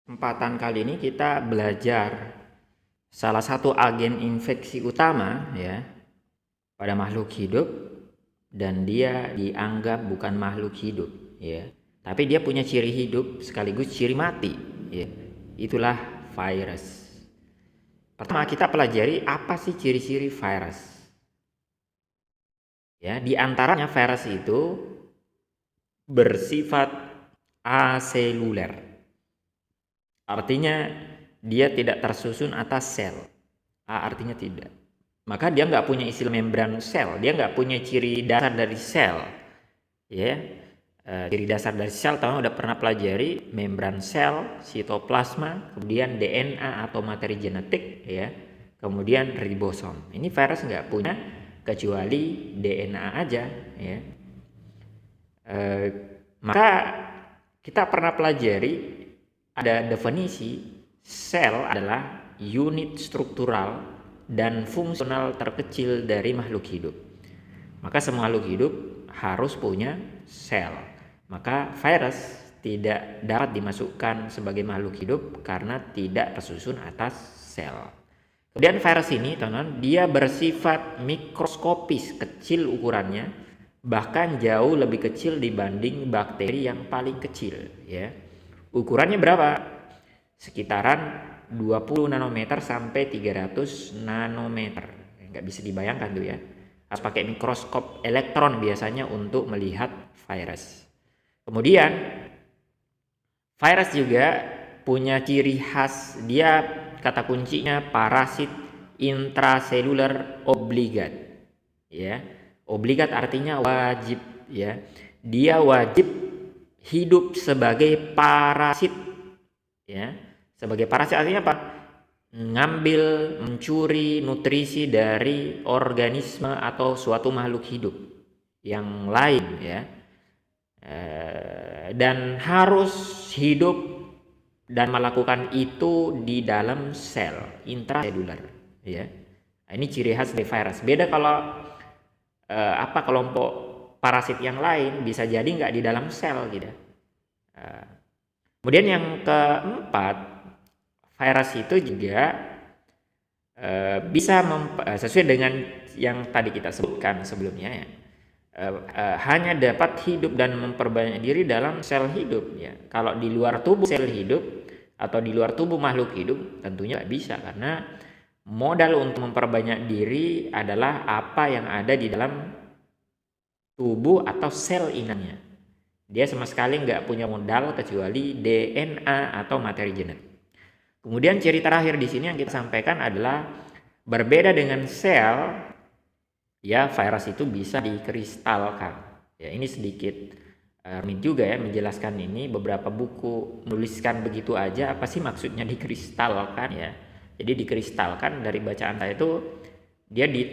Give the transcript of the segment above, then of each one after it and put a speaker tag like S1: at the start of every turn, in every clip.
S1: Kesempatan kali ini kita belajar salah satu agen infeksi utama ya pada makhluk hidup, dan dia dianggap bukan makhluk hidup ya. Tapi dia punya ciri hidup sekaligus ciri mati ya. Itulah virus. Pertama kita pelajari apa sih ciri-ciri virus. Ya, di antaranya virus itu bersifat aseluler. Artinya dia tidak tersusun atas sel. A artinya tidak. Maka dia nggak punya istilah membran sel. Dia nggak punya ciri dasar dari sel. Ya, ciri dasar dari sel teman udah pernah pelajari membran sel, sitoplasma, kemudian DNA atau materi genetik, ya, kemudian ribosom. Ini virus nggak punya kecuali DNA aja, ya. Maka kita pernah pelajari ada definisi sel adalah unit struktural dan fungsional terkecil dari makhluk hidup. Maka semua makhluk hidup harus punya sel. Maka virus tidak dapat dimasukkan sebagai makhluk hidup karena tidak tersusun atas sel. Kemudian virus ini, teman-teman, dia bersifat mikroskopis, kecil ukurannya, bahkan jauh lebih kecil dibanding bakteri yang paling kecil, ya. Ukurannya berapa? Sekitaran 20 nanometer sampai 300 nanometer. Nggak bisa dibayangkan tuh ya. Harus pakai mikroskop elektron biasanya untuk melihat virus. Kemudian virus juga punya ciri khas. Dia kata kuncinya parasit intraseluler obligat. Ya. Obligat artinya wajib ya. Dia wajib hidup sebagai parasit ya. Sebagai parasit artinya apa? Ngambil, mencuri nutrisi dari organisme atau suatu makhluk hidup yang lain ya. Dan harus hidup dan melakukan itu di dalam sel intraseluler ya. Ini ciri khas dari virus. Beda kalau kelompok parasit yang lain bisa jadi nggak di dalam sel gitu. Kemudian yang keempat, virus itu juga bisa sesuai dengan yang tadi kita sebutkan sebelumnya ya, hanya dapat hidup dan memperbanyak diri dalam sel hidup ya. Kalau di luar tubuh sel hidup atau di luar tubuh makhluk hidup tentunya nggak bisa, karena modal untuk memperbanyak diri adalah apa yang ada di dalam tubuh atau sel inangnya. Dia sama sekali nggak punya modal kecuali DNA atau materi genetik. Kemudian ciri terakhir di sini yang kita sampaikan adalah berbeda dengan sel, ya, virus itu bisa dikristalkan. Ya, ini sedikit rumit juga ya menjelaskan ini. Beberapa buku menuliskan begitu aja, apa sih maksudnya dikristalkan ya. Jadi dikristalkan dari bacaan saya itu dia di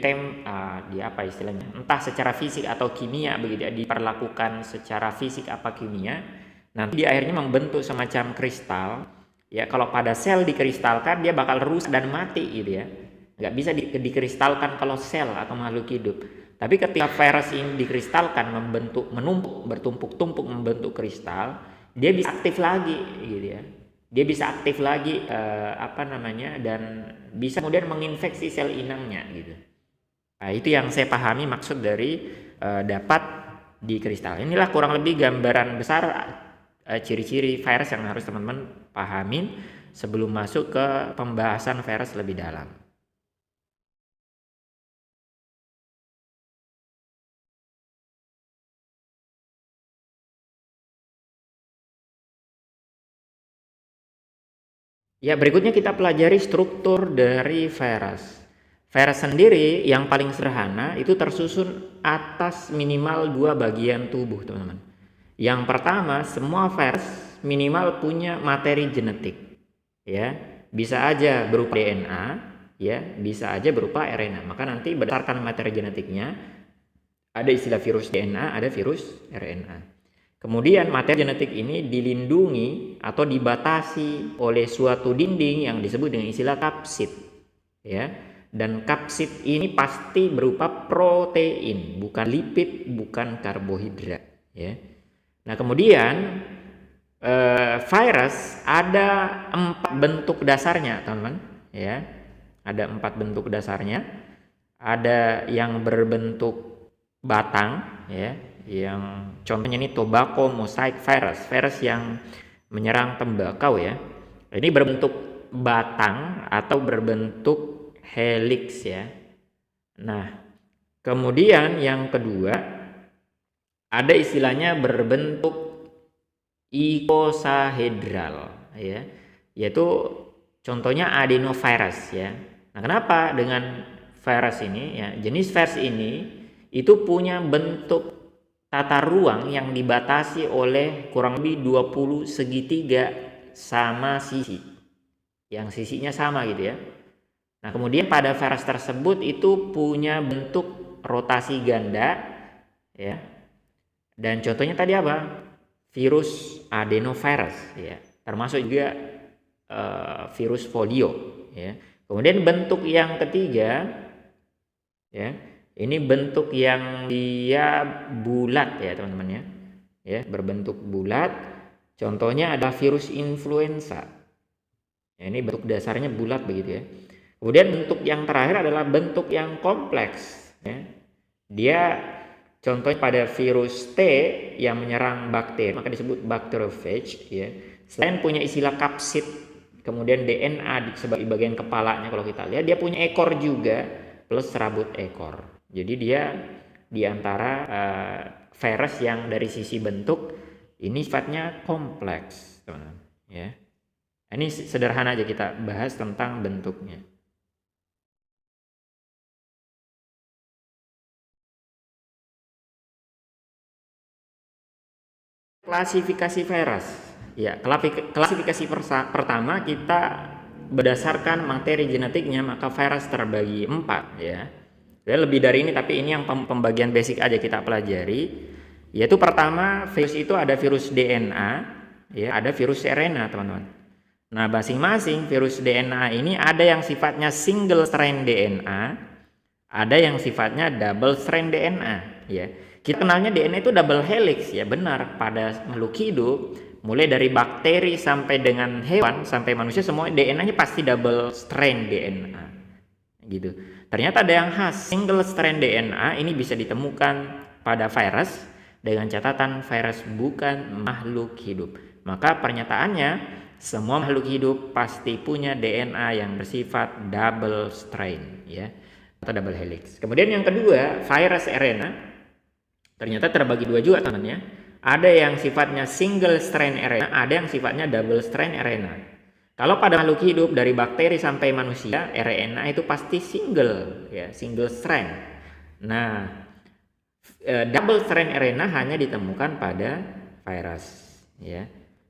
S1: apa istilahnya, entah secara fisik atau kimia begitu ya, diperlakukan secara fisik apa kimia, nanti dia akhirnya membentuk semacam kristal ya. Kalau pada sel dikristalkan dia bakal rusak dan mati gitu ya, nggak bisa dikristalkan kalau sel atau makhluk hidup. Tapi ketika virus ini dikristalkan, menumpuk, bertumpuk-tumpuk membentuk kristal, dia bisa aktif lagi gitu ya. Dia bisa aktif lagi dan bisa kemudian menginfeksi sel inangnya gitu. Nah, itu yang saya pahami maksud dari dapat dikristal. Inilah kurang lebih gambaran besar ciri-ciri virus yang harus teman-teman pahamin sebelum masuk ke pembahasan virus lebih dalam. Ya, berikutnya kita pelajari struktur dari virus. Virus sendiri yang paling sederhana itu tersusun atas minimal 2 bagian tubuh, teman-teman. Yang pertama, semua virus minimal punya materi genetik. Ya, bisa aja berupa DNA, ya, bisa aja berupa RNA. Maka nanti berdasarkan materi genetiknya ada istilah virus DNA, ada virus RNA. Kemudian materi genetik ini dilindungi atau dibatasi oleh suatu dinding yang disebut dengan istilah kapsid, ya. Dan kapsid ini pasti berupa protein, bukan lipid, bukan karbohidrat, ya. Nah, kemudian virus ada 4 bentuk dasarnya, teman-teman, ya. Ada 4 bentuk dasarnya. Ada yang berbentuk batang, ya, yang contohnya ini tobacco mosaic virus, virus yang menyerang tembakau, ya. Ini berbentuk batang atau berbentuk helix, ya. Nah, kemudian yang kedua ada istilahnya berbentuk icosahedral, ya, yaitu contohnya adenovirus, ya. Nah, kenapa dengan virus ini, ya, jenis virus ini itu punya bentuk tata ruang yang dibatasi oleh kurang lebih 20 segitiga sama sisi, yang sisinya sama gitu, ya. Nah, kemudian pada virus tersebut itu punya bentuk rotasi ganda, ya. Dan contohnya tadi apa? Virus adenovirus, ya. Termasuk juga virus polio, ya. Kemudian bentuk yang ketiga, ya, ini bentuk yang dia bulat, ya teman-teman, ya, berbentuk bulat. Contohnya ada virus influenza, ya, ini bentuk dasarnya bulat begitu, ya. Kemudian bentuk yang terakhir adalah bentuk yang kompleks, ya. Dia contohnya pada virus T yang menyerang bakteri, maka disebut bacteriophage, ya. Selain punya istilah kapsid, kemudian DNA sebagai bagian kepalanya, kalau kita lihat dia punya ekor juga plus serabut ekor. Jadi dia diantara virus yang dari sisi bentuk ini sifatnya kompleks, teman-teman, ya. Ini sederhana aja kita bahas tentang bentuknya. Klasifikasi virus, ya. Klasifikasi pertama kita berdasarkan materi genetiknya, maka virus terbagi 4, ya. Lebih dari ini, tapi ini yang pembagian basic aja kita pelajari. Yaitu pertama, virus itu ada virus DNA, ya, ada virus RNA, teman-teman. Nah, masing-masing virus DNA ini ada yang sifatnya single strand DNA, ada yang sifatnya double strand DNA, ya. Kita kenalnya DNA itu double helix, ya, benar. Pada makhluk hidup, mulai dari bakteri sampai dengan hewan sampai manusia, semua DNA-nya pasti double strand DNA, gitu. Ternyata ada yang khas, single strand DNA ini bisa ditemukan pada virus dengan catatan virus bukan makhluk hidup. Maka pernyataannya semua makhluk hidup pasti punya DNA yang bersifat double strand, ya, atau double helix. Kemudian yang kedua, virus RNA ternyata terbagi dua juga, teman, ya. Ada yang sifatnya single strand RNA, ada yang sifatnya double strand RNA. Kalau pada makhluk hidup dari bakteri sampai manusia, RNA itu pasti single, ya, single strand. Nah, double strand RNA hanya ditemukan pada virus, ya.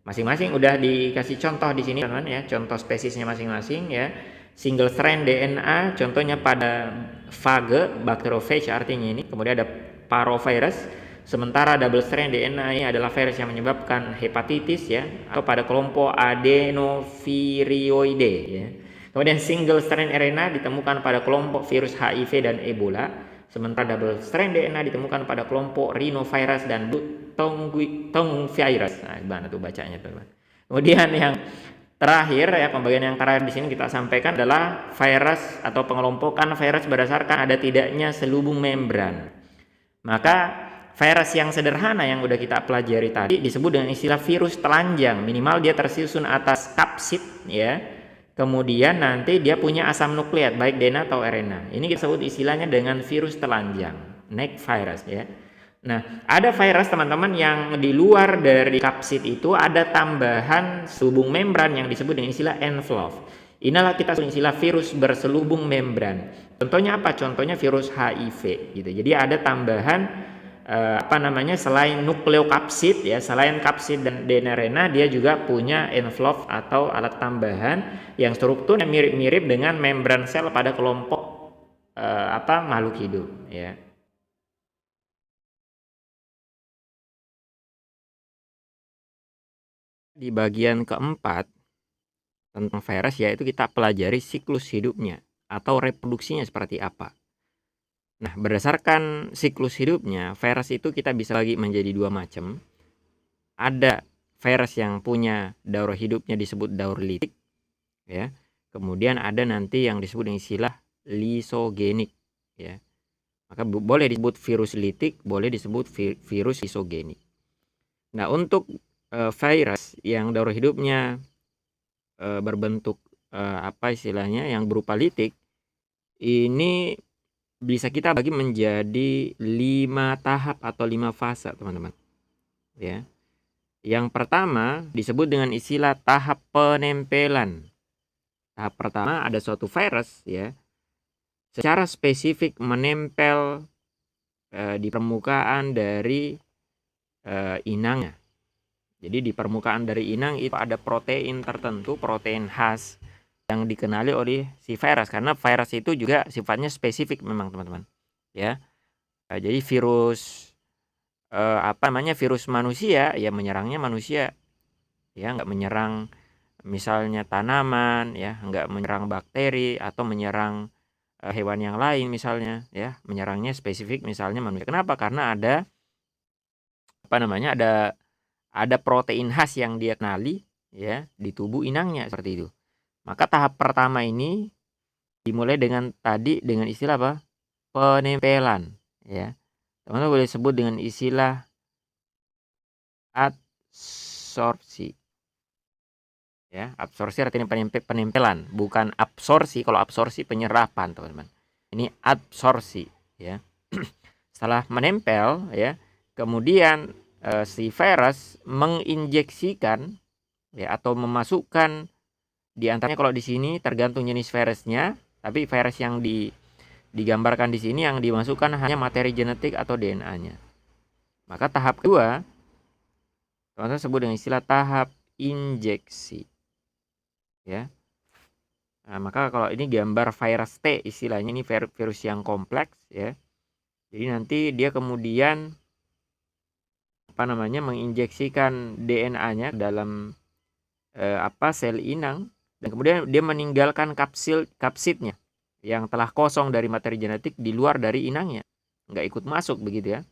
S1: Masing-masing udah dikasih contoh di sini, teman-teman, ya, contoh spesiesnya masing-masing, ya. Single strand DNA contohnya pada phage, bacteriophage artinya ini. Kemudian ada parvovirus. Sementara double strand DNA ini adalah virus yang menyebabkan hepatitis, ya, atau pada kelompok adenovirioide, ya. Kemudian single strand RNA ditemukan pada kelompok virus HIV dan Ebola. Sementara double strand DNA ditemukan pada kelompok rhinovirus dan tonguevirus. Nah, gimana tuh bacanya, teman-teman. Kemudian yang terakhir, ya, pembagian yang terakhir di sini kita sampaikan adalah virus atau pengelompokan virus berdasarkan ada tidaknya selubung membran. Maka virus yang sederhana yang udah kita pelajari tadi disebut dengan istilah virus telanjang. Minimal dia tersusun atas kapsid, ya. Kemudian nanti dia punya asam nukleat baik DNA atau RNA. Ini kita sebut istilahnya dengan virus telanjang, neck virus, ya. Nah, ada virus, teman-teman, yang di luar dari kapsid itu ada tambahan selubung membran yang disebut dengan istilah envelope. Inilah kita sebut istilah virus berselubung membran. Contohnya apa? Contohnya virus HIV, gitu. Jadi ada tambahan selain nukleokapsid, ya, selain kapsid dan DNA, dia juga punya envelope atau alat tambahan yang strukturnya mirip-mirip dengan membran sel pada kelompok makhluk hidup, ya. Di bagian keempat tentang virus, yaitu kita pelajari siklus hidupnya atau reproduksinya seperti apa. Nah, berdasarkan siklus hidupnya, virus itu kita bisa bagi menjadi 2 macam. Ada virus yang punya daur hidupnya disebut daur litik, ya. Kemudian ada nanti yang disebut dengan istilah lisogenik, ya. Maka boleh disebut virus litik, boleh disebut virus lisogenik. Nah, untuk virus yang daur hidupnya berbentuk apa istilahnya yang berupa litik, ini bisa kita bagi menjadi 5 tahap atau 5 fase, teman-teman. Ya. Yang pertama disebut dengan istilah tahap penempelan. Tahap pertama ada suatu virus, ya, secara spesifik menempel di permukaan dari inangnya. Jadi di permukaan dari inang itu ada protein tertentu, protein khas yang dikenali oleh si virus, karena virus itu juga sifatnya spesifik memang, teman-teman. Ya. Jadi virus virus manusia ya menyerangnya manusia. Ya, nggak menyerang misalnya tanaman, ya, nggak menyerang bakteri atau menyerang hewan yang lain misalnya, ya, menyerangnya spesifik misalnya manusia. Kenapa? Karena ada ada protein khas yang dia kenali, ya, di tubuh inangnya seperti itu. Maka tahap pertama ini dimulai dengan istilah apa? Penempelan, ya. Teman-teman boleh sebut dengan istilah adsorpsi. Ya, absorpsi artinya penempelan, bukan absorpsi. Kalau absorpsi penyerapan, teman-teman. Ini absorpsi, ya. Setelah menempel, ya, kemudian si virus menginjeksikan, ya, atau memasukkan, di antaranya kalau di sini tergantung jenis virusnya, tapi virus yang digambarkan di sini yang dimasukkan hanya materi genetik atau DNA-nya. Maka tahap kedua teman-teman sebut dengan istilah tahap injeksi, ya. Nah, maka kalau ini gambar virus T istilahnya, ini virus yang kompleks, ya. Jadi nanti dia kemudian menginjeksikan DNA-nya dalam sel inang, dan kemudian dia meninggalkan kapsidnya yang telah kosong dari materi genetik di luar dari inangnya, nggak ikut masuk begitu, ya.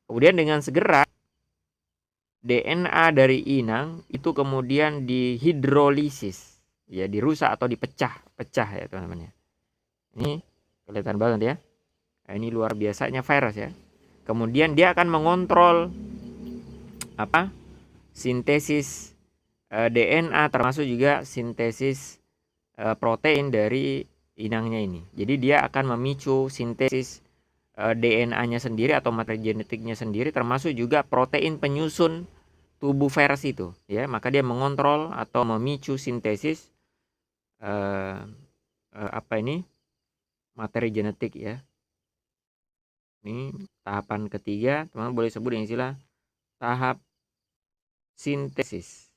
S1: Kemudian dengan segera DNA dari inang itu kemudian dihidrolisis, ya, dirusak atau dipecah ya, teman-teman, ya. Ini kelihatan banget, ya. Nah, ini luar biasanya virus, ya. Kemudian dia akan mengontrol sintesis DNA, termasuk juga sintesis protein dari inangnya ini. Jadi dia akan memicu sintesis DNA-nya sendiri atau materi genetiknya sendiri, termasuk juga protein penyusun tubuh virus itu, ya. Maka dia mengontrol atau memicu sintesis materi genetik, ya. Ini tahapan ketiga, teman-teman boleh sebut dengan istilah tahap sintesis.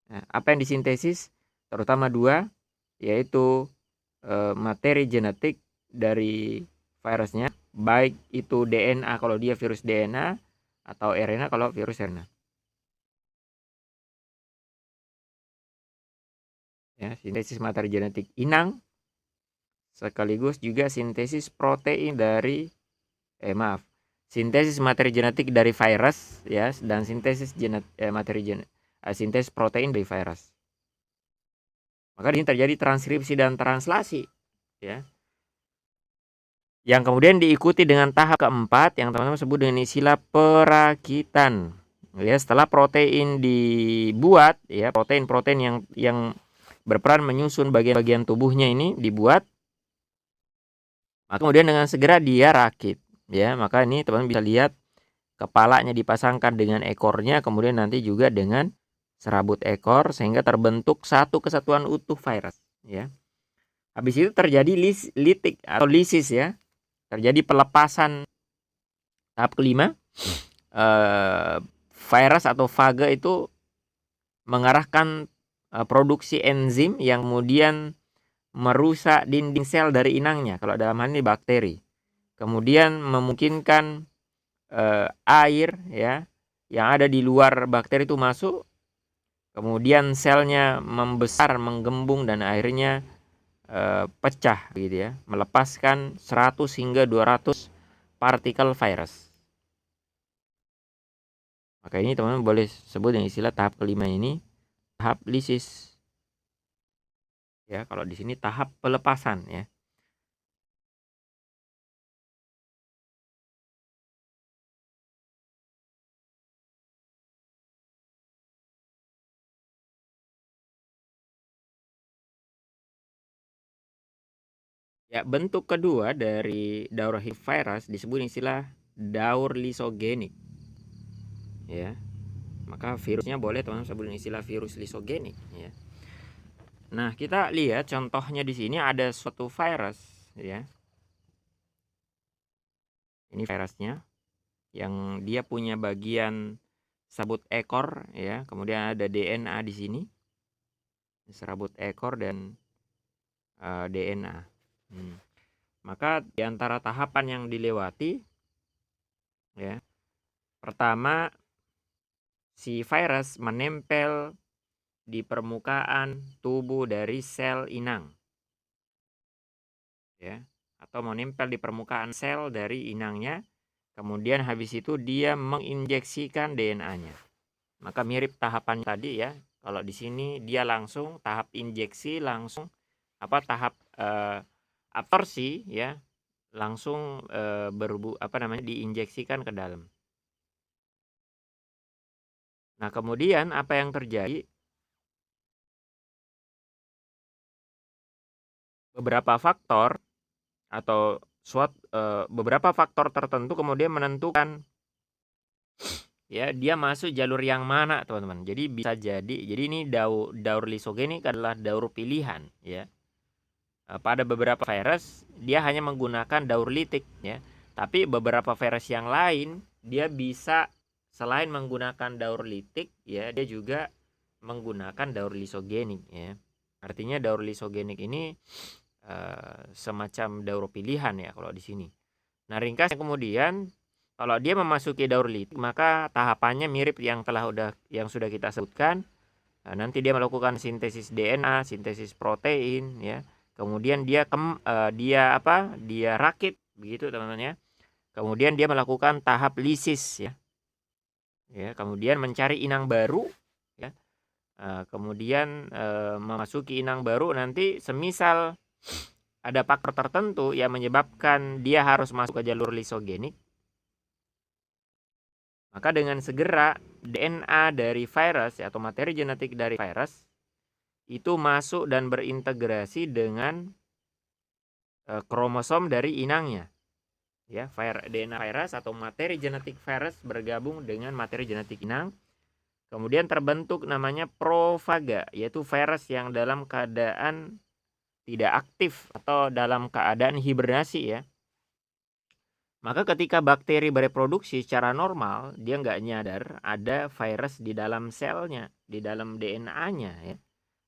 S1: Nah, apa yang disintesis? Terutama dua, yaitu materi genetik dari virusnya, baik itu DNA kalau dia virus DNA atau RNA kalau virus RNA. Ya, sintesis materi genetik inang sekaligus juga sintesis protein dari sintesis materi genetik dari virus, ya, dan sintesis sintesis protein dari virus. Maka ini terjadi transkripsi dan translasi, ya, yang kemudian diikuti dengan tahap keempat yang teman-teman sebut dengan istilah perakitan. Ya, setelah protein dibuat, ya, protein-protein yang berperan menyusun bagian-bagian tubuhnya ini dibuat, maka kemudian dengan segera dia rakit, ya. Maka ini teman-teman bisa lihat kepalanya dipasangkan dengan ekornya, kemudian nanti juga dengan serabut ekor sehingga terbentuk satu kesatuan utuh virus, ya. Habis itu terjadi litik atau lisis, ya. Terjadi pelepasan. Tahap kelima, virus atau fage itu mengarahkan produksi enzim yang kemudian merusak dinding sel dari inangnya, kalau dalam hal ini bakteri. Kemudian memungkinkan air, ya, yang ada di luar bakteri itu masuk, kemudian selnya membesar, menggembung, dan akhirnya pecah gitu, ya, melepaskan 100 hingga 200 partikel virus. Maka ini teman-teman boleh sebut dengan istilah tahap kelima ini tahap lisis. Ya, kalau di sini tahap pelepasan ya. Ya, bentuk kedua dari daur hidup virus disebut istilah daur lisogenik. Ya. Maka virusnya boleh teman-teman sebut istilah virus lisogenik ya. Nah, kita lihat contohnya di sini ada suatu virus ya. Ini virusnya yang dia punya bagian serabut ekor ya, kemudian ada DNA di sini. Serabut ekor dan DNA. Maka di antara tahapan yang dilewati ya. Pertama, si virus menempel di permukaan tubuh dari sel inang. Ya, atau menempel di permukaan sel dari inangnya. Kemudian habis itu dia menginjeksikan DNA-nya. Maka mirip tahapan tadi ya. Kalau di sini dia langsung tahap injeksi langsung tahap absorpsi ya, langsung diinjeksikan ke dalam. Nah, kemudian apa yang terjadi? Beberapa faktor atau beberapa faktor tertentu kemudian menentukan ya dia masuk jalur yang mana, teman-teman. Jadi bisa jadi ini daur lisogenik adalah daur pilihan ya. Pada beberapa virus dia hanya menggunakan daur litik ya. Tapi beberapa virus yang lain dia bisa selain menggunakan daur litik ya, dia juga menggunakan daur lisogenik ya. Artinya daur lisogenik ini semacam daur pilihan ya kalau di sini. Nah, ringkasnya kemudian kalau dia memasuki daur litik maka tahapannya mirip yang sudah kita sebutkan. Nah, nanti dia melakukan sintesis DNA, sintesis protein ya. Kemudian dia rakit begitu teman-teman ya. Kemudian dia melakukan tahap lisis ya. Ya, kemudian mencari inang baru ya. Kemudian memasuki inang baru, nanti semisal ada faktor tertentu yang menyebabkan dia harus masuk ke jalur lisogenik, maka dengan segera DNA dari virus atau materi genetik dari virus itu masuk dan berintegrasi dengan kromosom dari inangnya. Ya, DNA virus atau materi genetik virus bergabung dengan materi genetik inang. Kemudian terbentuk namanya profaga, yaitu virus yang dalam keadaan tidak aktif atau dalam keadaan hibernasi ya. Maka ketika bakteri bereproduksi secara normal, dia nggak nyadar ada virus di dalam selnya, di dalam DNA-nya ya.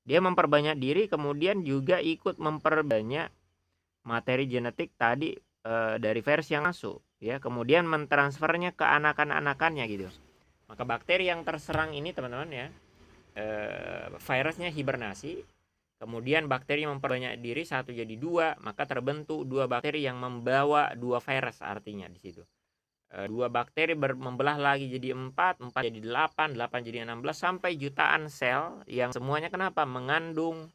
S1: Dia memperbanyak diri, kemudian juga ikut memperbanyak materi genetik tadi dari virus yang masuk ya, kemudian mentransfernya ke anakan-anakannya gitu. Maka bakteri yang terserang ini teman-teman ya, virusnya hibernasi, kemudian bakteri memperbanyak diri, satu jadi dua, maka terbentuk dua bakteri yang membawa dua virus. Artinya di situ dua bakteri membelah lagi jadi empat jadi 8 jadi 16 sampai jutaan sel yang semuanya kenapa mengandung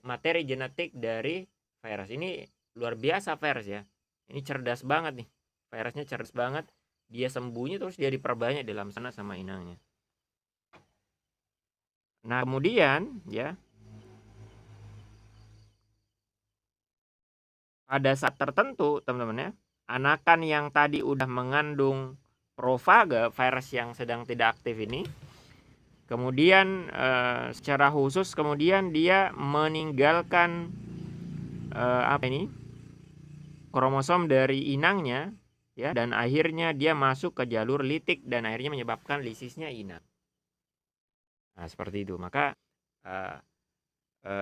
S1: materi genetik dari virus. Ini luar biasa virus ya. Ini cerdas banget nih. Virusnya cerdas banget. Dia sembunyi terus dia diperbanyak dalam sana sama inangnya. Nah, kemudian ya, pada saat tertentu teman-teman ya, anakan yang tadi udah mengandung profaga, virus yang sedang tidak aktif ini, kemudian secara khusus kemudian dia meninggalkan kromosom dari inangnya ya, dan akhirnya dia masuk ke jalur litik dan akhirnya menyebabkan lisisnya inang. Nah, seperti itu. Maka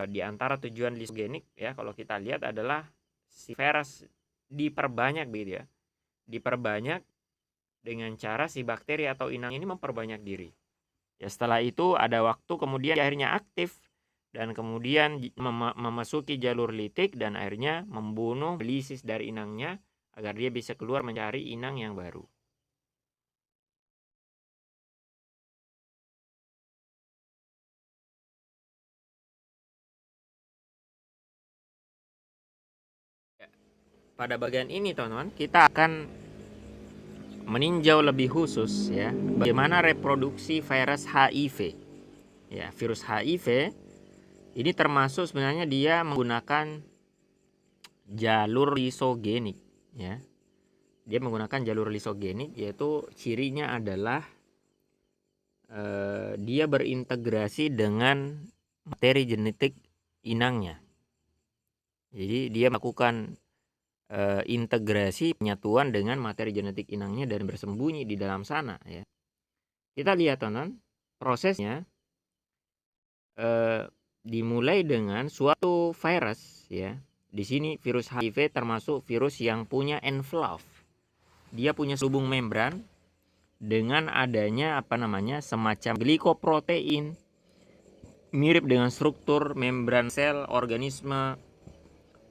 S1: di antara tujuan lisogenik ya, kalau kita lihat adalah si virus diperbanyak begitu ya. Diperbanyak dengan cara si bakteri atau inang ini memperbanyak diri. Ya, setelah itu ada waktu kemudian akhirnya aktif dan kemudian memasuki jalur litik dan akhirnya membunuh lisis dari inangnya agar dia bisa keluar mencari inang yang baru. pada bagian ini teman-teman kita akan meninjau lebih khusus ya bagaimana reproduksi virus HIV. Ya, virus HIV ini termasuk sebenarnya dia menggunakan jalur lisogenik ya. Dia menggunakan jalur lisogenik, yaitu cirinya adalah dia berintegrasi dengan materi genetik inangnya. Jadi dia melakukan integrasi penyatuan dengan materi genetik inangnya dan bersembunyi di dalam sana ya. Kita lihat teman, prosesnya dimulai dengan suatu virus ya. Di sini virus HIV termasuk virus yang punya envelope. Dia punya selubung membran dengan adanya semacam glikoprotein mirip dengan struktur membran sel organisme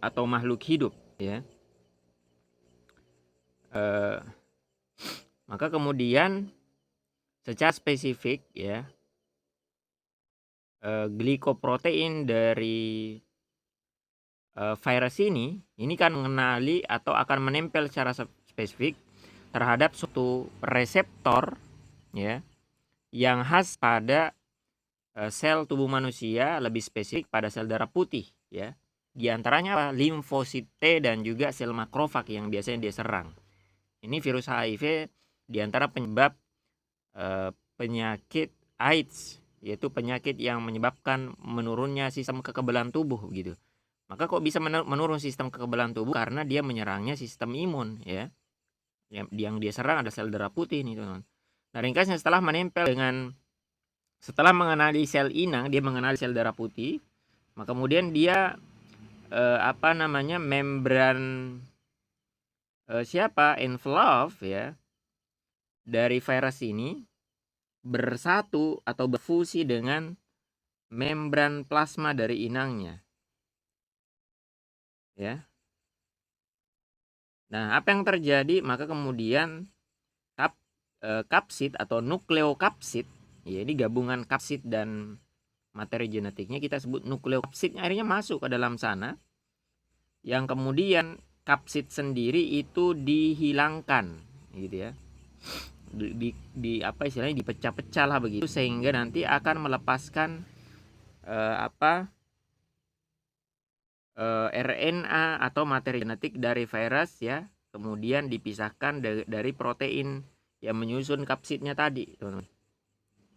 S1: atau makhluk hidup ya. Maka kemudian secara spesifik ya glikoprotein dari virus ini kan mengenali atau akan menempel secara spesifik terhadap suatu reseptor ya yang khas pada sel tubuh manusia, lebih spesifik pada sel darah putih ya. Di antaranya apa? Limfosit T dan juga sel makrofag yang biasanya dia serang. Ini virus HIV di antara penyebab penyakit AIDS, yaitu penyakit yang menyebabkan menurunnya sistem kekebalan tubuh gitu. Maka kok bisa menurun sistem kekebalan tubuh? Karena dia menyerangnya sistem imun ya. Yang dia serang ada sel darah putih nih teman-teman. Nah, ringkasnya setelah mengenali sel inang, dia mengenali sel darah putih, maka kemudian dia membran envelope ya dari virus ini bersatu atau berfusi dengan membran plasma dari inangnya. Ya. Nah, apa yang terjadi? Maka kemudian kapsid atau nukleokapsid, ya, ini gabungan kapsid dan materi genetiknya kita sebut nukleokapsid, akhirnya masuk ke dalam sana, yang kemudian kapsid sendiri itu dihilangkan, gitu ya, dipecah-pecah lah begitu, sehingga nanti akan melepaskan RNA atau materi genetik dari virus ya, kemudian dipisahkan dari protein yang menyusun kapsidnya tadi, teman-teman.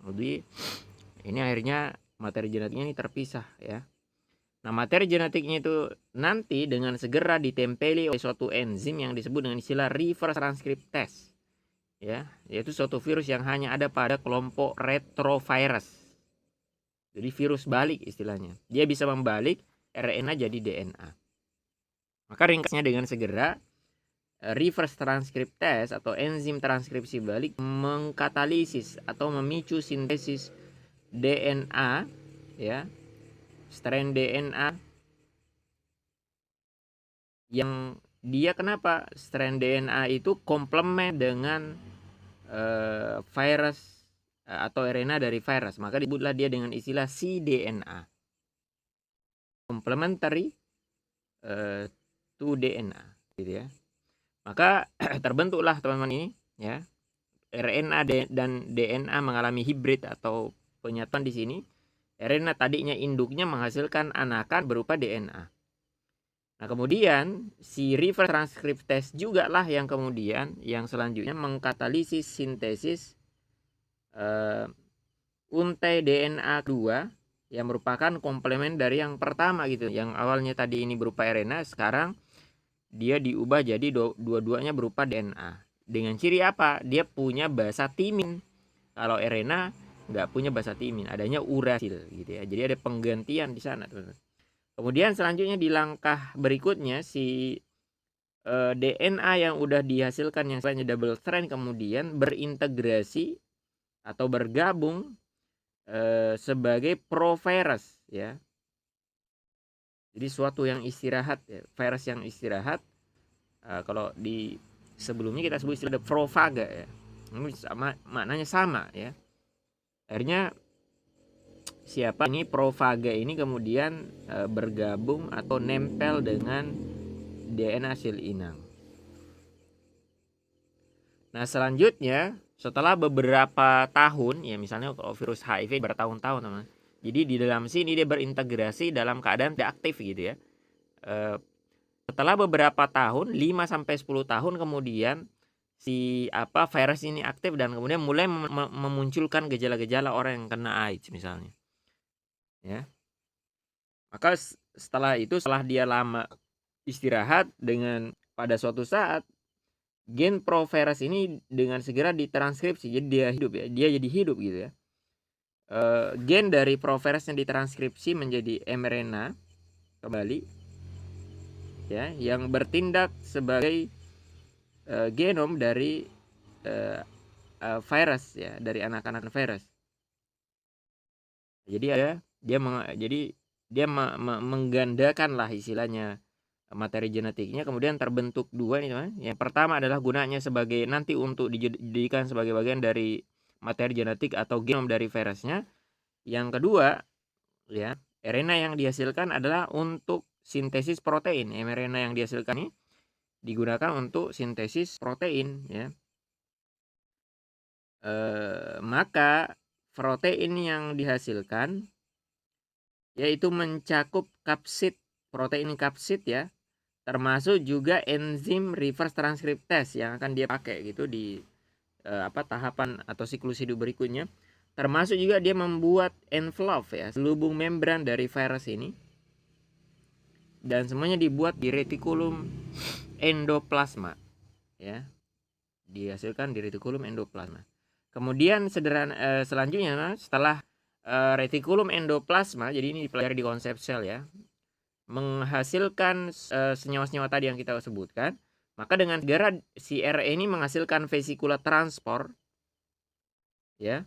S1: Jadi ini akhirnya materi genetiknya ini terpisah ya. Nah, materi genetiknya itu nanti dengan segera ditempeli oleh suatu enzim yang disebut dengan istilah reverse transcriptase ya, yaitu suatu virus yang hanya ada pada kelompok retrovirus. Jadi virus balik istilahnya. Dia bisa membalik RNA jadi DNA. Maka ringkasnya dengan segera reverse transcriptase atau enzim transkripsi balik mengkatalisis atau memicu sintesis DNA ya, strain DNA yang dia kenapa strain DNA itu komplement dengan virus atau RNA dari virus, maka disebutlah dia dengan istilah cDNA, complementary to DNA gitu ya. Maka terbentuklah teman-teman ini ya, RNA dan DNA mengalami hibrid atau penyatuan di sini. RNA tadinya induknya menghasilkan anakan berupa DNA. Nah, kemudian si reverse transcriptase juga lah yang kemudian yang selanjutnya mengkatalisis sintesis untai DNA 2 yang merupakan komplement dari yang pertama gitu. Yang awalnya tadi ini berupa RNA, sekarang dia diubah jadi dua-duanya berupa DNA. Dengan ciri apa? Dia punya basa timin. Kalau RNA nggak punya basa timin, adanya urasil gitu ya. Jadi ada penggantian di sana, teman-teman. Kemudian selanjutnya di langkah berikutnya si DNA yang udah dihasilkan yang istilahnya double strand kemudian berintegrasi atau bergabung sebagai provirus ya. Jadi suatu yang istirahat ya, virus yang istirahat. Kalau di sebelumnya kita sebut istilah profaga ya. Ini sama, maknanya sama ya. Akhirnya siapa ini profaga ini kemudian bergabung atau nempel dengan DNA sel inang. Nah, selanjutnya setelah beberapa tahun, ya misalnya kalau virus HIV bertahun-tahun teman. Jadi di dalam sini dia berintegrasi dalam keadaan tidak aktif gitu ya. Setelah beberapa tahun, 5 sampai 10 tahun kemudian si virus ini aktif dan kemudian mulai memunculkan gejala-gejala orang yang kena AIDS misalnya. Ya. Maka setelah dia lama istirahat, dengan pada suatu saat gen provirus ini dengan segera ditranskripsi, jadi dia hidup ya, dia jadi hidup gitu ya. Gen dari provirus yang ditranskripsi menjadi mRNA kembali ya, yang bertindak sebagai genom dari virus ya, dari anak-anak virus. Jadi dia menggandakan lah istilahnya materi genetiknya, kemudian terbentuk dua nih teman. Yang pertama adalah gunanya sebagai nanti untuk dijadikan sebagai bagian dari materi genetik atau genom dari virusnya. Yang kedua ya, RNA yang dihasilkan adalah untuk sintesis protein. mRNA yang dihasilkan ini digunakan untuk sintesis protein ya. Maka protein yang dihasilkan yaitu mencakup kapsid, protein kapsid ya, termasuk juga enzim reverse transkriptase yang akan dia pakai gitu di tahapan atau siklus hidup berikutnya. Termasuk juga dia membuat envelope ya, selubung membran dari virus ini, dan semuanya dibuat di retikulum endoplasma ya, dihasilkan di retikulum endoplasma. Kemudian selanjutnya setelah retikulum endoplasma, jadi ini dipelajari di konsep sel ya, menghasilkan senyawa-senyawa tadi yang kita sebutkan, maka dengan segera si RNA ini menghasilkan vesicula transport ya,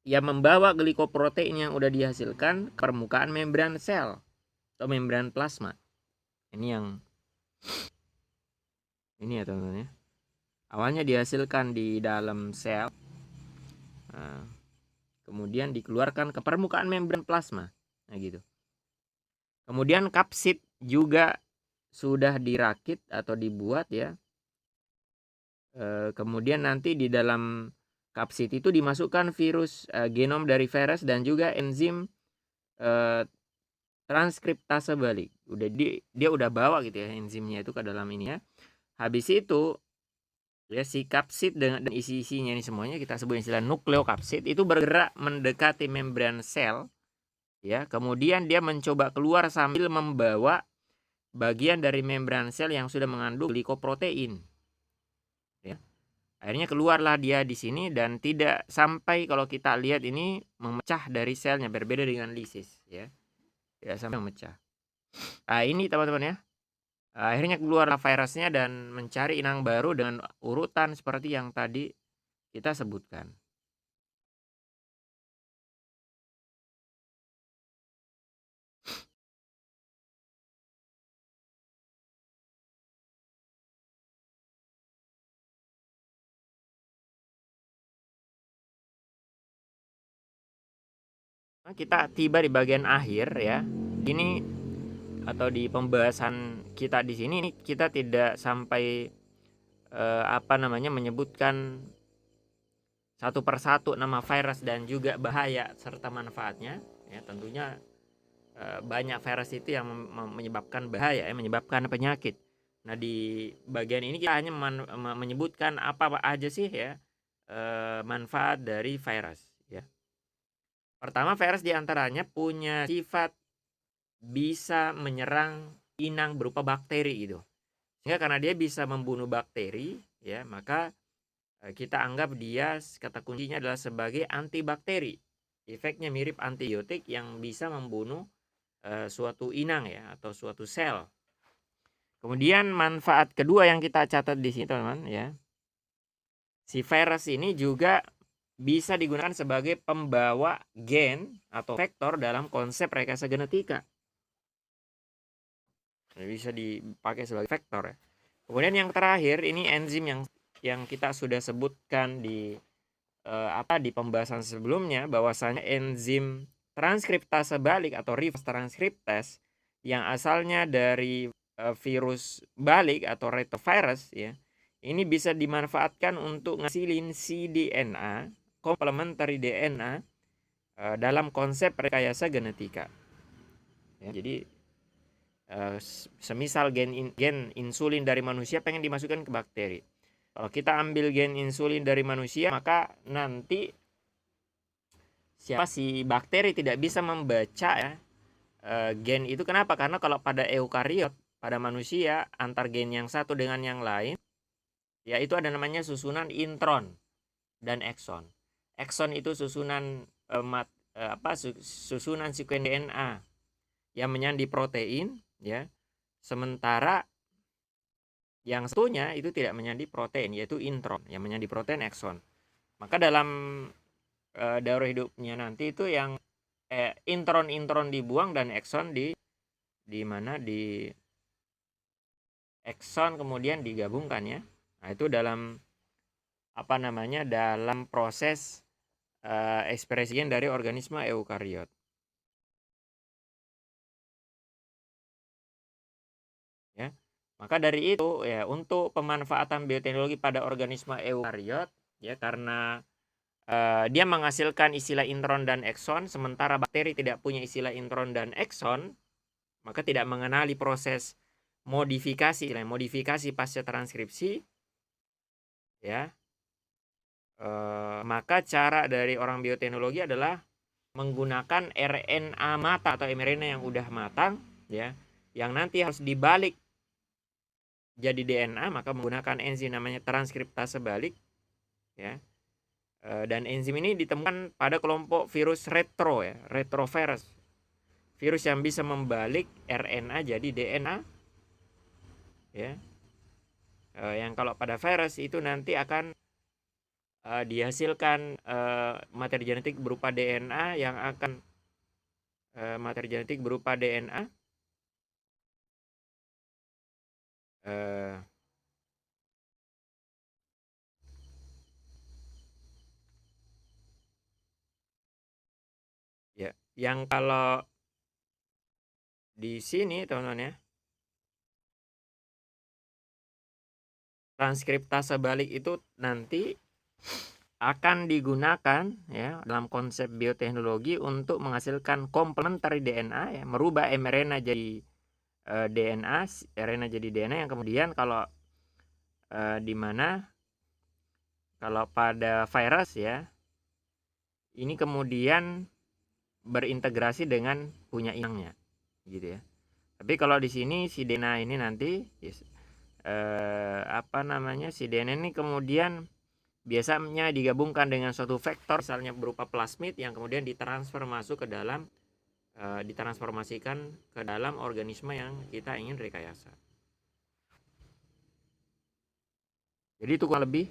S1: yang membawa glikoprotein yang udah dihasilkan ke permukaan membran sel atau membran plasma. Ini ya teman-teman ya. Awalnya dihasilkan di dalam sel, kemudian dikeluarkan ke permukaan membran plasma. Nah gitu. Kemudian kapsid juga sudah dirakit atau dibuat ya. Kemudian nanti di dalam kapsid itu dimasukkan virus, genom dari virus dan juga enzim transkriptase balik. Dia udah bawa gitu ya enzimnya itu ke dalam ini ya. Habis itu ya si kapsid dengan isi-isinya ini semuanya kita sebut istilah nukleokapsid itu bergerak mendekati membran sel ya. Kemudian dia mencoba keluar sambil membawa bagian dari membran sel yang sudah mengandung glikoprotein. Ya. Akhirnya keluarlah dia di sini dan tidak sampai, kalau kita lihat ini, memecah dari selnya, berbeda dengan lisis ya. Tidak sampai memecah. Nah, ini teman-teman ya. Akhirnya keluar virusnya dan mencari inang baru dengan urutan seperti yang tadi kita sebutkan. Nah, kita tiba di bagian akhir ya. Ini atau di pembahasan kita di sini kita tidak sampai menyebutkan satu persatu nama virus dan juga bahaya serta manfaatnya ya. Tentunya banyak virus itu yang menyebabkan bahaya ya, menyebabkan penyakit. Nah, di bagian ini kita hanya menyebutkan apa aja sih ya manfaat dari virus ya. Pertama, virus diantaranya punya sifat bisa menyerang inang berupa bakteri gitu. Sehingga karena dia bisa membunuh bakteri ya, maka kita anggap dia, kata kuncinya adalah sebagai antibakteri. Efeknya mirip antibiotik yang bisa membunuh suatu inang ya atau suatu sel. Kemudian manfaat kedua yang kita catat di sini teman-teman ya, si virus ini juga bisa digunakan sebagai pembawa gen atau vektor dalam konsep rekayasa genetika. Bisa dipakai sebagai vektor ya. Kemudian yang terakhir ini enzim yang kita sudah sebutkan di di pembahasan sebelumnya, bahwasanya enzim transkriptase balik atau reverse transkriptase yang asalnya dari virus balik atau retrovirus ya, ini bisa dimanfaatkan untuk ngasilin cDNA, complementary DNA, dalam konsep rekayasa genetika. Ya, jadi semisal gen insulin dari manusia pengen dimasukkan ke bakteri. Kalau kita ambil gen insulin dari manusia, maka nanti si bakteri tidak bisa membaca ya, gen itu. Kenapa? Karena kalau pada eukariot, pada manusia, antar gen yang satu dengan yang lain, yaitu ada namanya susunan intron dan ekson. Ekson itu susunan susunan sekuens DNA yang menyandi protein ya. Sementara yang satunya itu tidak menyandi protein, yaitu intron yang menyandi protein ekson. Maka dalam daur hidupnya nanti itu yang intron dibuang dan ekson di mana di ekson kemudian digabungkan ya. Nah, itu dalam dalam proses ekspresi gen dari organisme eukariot. Ya. Maka dari itu ya, untuk pemanfaatan bioteknologi pada organisme eukariot ya, karena dia menghasilkan istilah intron dan ekson, sementara bakteri tidak punya istilah intron dan ekson, maka tidak mengenali proses modifikasi pasca transkripsi ya. Maka cara dari orang bioteknologi adalah menggunakan RNA mata atau mRNA yang udah matang ya, yang nanti harus dibalik jadi DNA, maka menggunakan enzim namanya transkriptase balik ya. Dan enzim ini ditemukan pada kelompok virus retrovirus, virus yang bisa membalik RNA jadi DNA ya. Yang kalau pada virus itu nanti akan dihasilkan materi genetik berupa DNA yang akan materi genetik berupa DNA ya, yang kalau di sini teman-teman ya, transkriptase balik itu nanti akan digunakan ya dalam konsep bioteknologi untuk menghasilkan complementary DNA ya, merubah mRNA jadi DNA, RNA jadi DNA yang kemudian kalau di mana kalau pada virus ya, ini kemudian berintegrasi dengan punya inangnya gitu ya. Tapi kalau di sini si DNA ini nanti si DNA ini kemudian biasanya digabungkan dengan suatu vektor misalnya berupa plasmid yang kemudian ditransfer masuk ke dalam ditransformasikan ke dalam organisme yang kita ingin rekayasa. Jadi itu kurang lebih